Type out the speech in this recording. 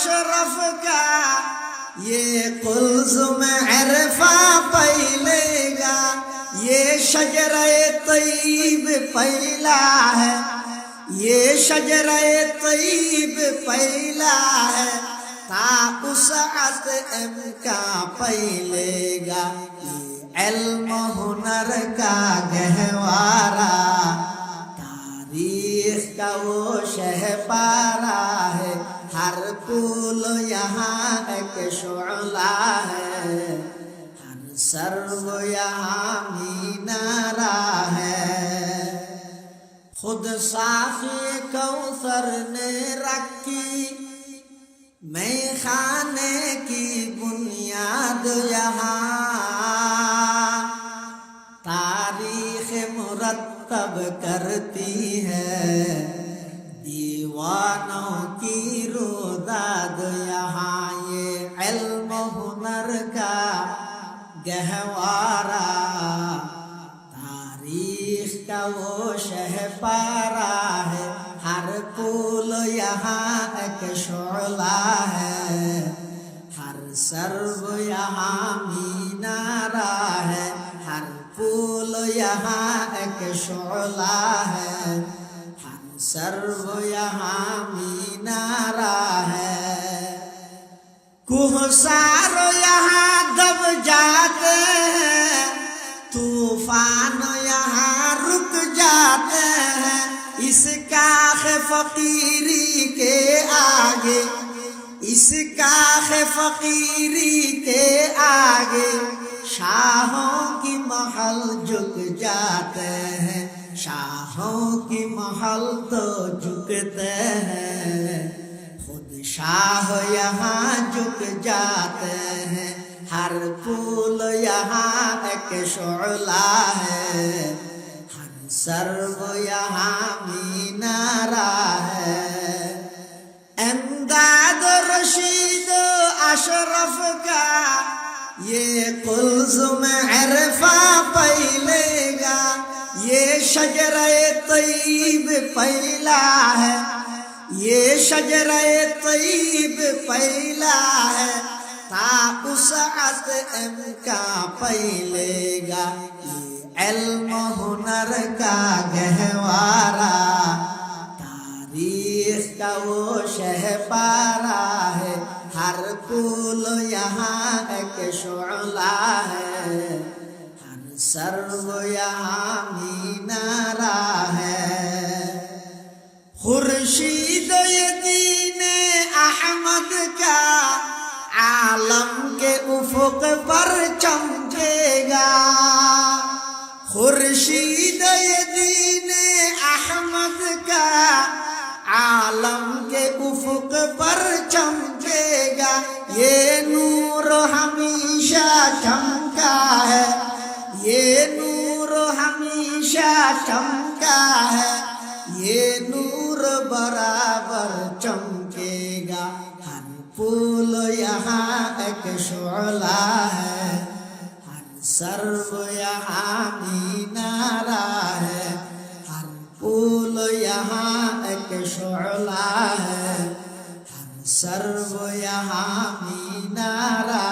अशरफ का ये कुल्ज़ुम अरफा पैलेगा, ये शजरे तय्यब पैला है, ये शजरे तय्यब पैला है, ता उसअत एम का पैलेगा। ये इल्म हुनर का गहवारा, तारीख का वो शहपारा है, हर पुल यहाँ एक शुअला है, हर सर्व यहाँ मीनारा है। खुद साफ़ी कौसर ने रखी मैं खाने की बुनियाद यहाँ, तारीख़ मुरत्तब करती है दीवानों की रुदाद यहाँ। ये इल्म हुनर का गहवारा, तारीख़ का वो शहपारा है, हर पुल यहाँ एक शोला है, हर सर्व यहाँ मीनारा है, हर पुल यहाँ एक शोला है, हर सर्व यहाँ मीनारा है। कुहसार यहाँ दब जाते हैं, तूफान यहाँ रुक जाते हैं, इस काख फकीरी के आगे, इस काख फकीरी के आगे शाहों की महल झुक जाते हैं, शाहों की महल तो झुकते हैं, खुद शाह यहाँ झुक जाते हैं, हर फूल यहाँ एक शोला है, हर सर्व यहाँ मीनारा है। इमदाद रशीद अशरफ का ये कुल्ज़ुम अरफा पैलेगा, ये शजरे तय्यब पैला है, ये शजरे तय्यब पैला है, ता उसअत एम का पैलेगा। ये इल्म हुनर का गहवारा, तारीख़ का वो शहपारा है, हर पुल यहाँ एक शोला है, हर सर्व यहाँ मीनारा है। खुर्शीद ये दीन अहमद का आलम के उफ़ुक़ पर चमकेगा, खुर्शीद ये दीन अहमद का आलम के उफ़ुक़ पर चमकेगा। ये नूर हमेशा चमका है, ये नूर हमेशा चमका है, ये नूर बराबर चमकेगा, हर पुल यहाँ एक शोला है, हर सर्व यहाँ मीनारा है, हर पुल यहाँ एक शोला है, हर सर्व यहाँ मीनारा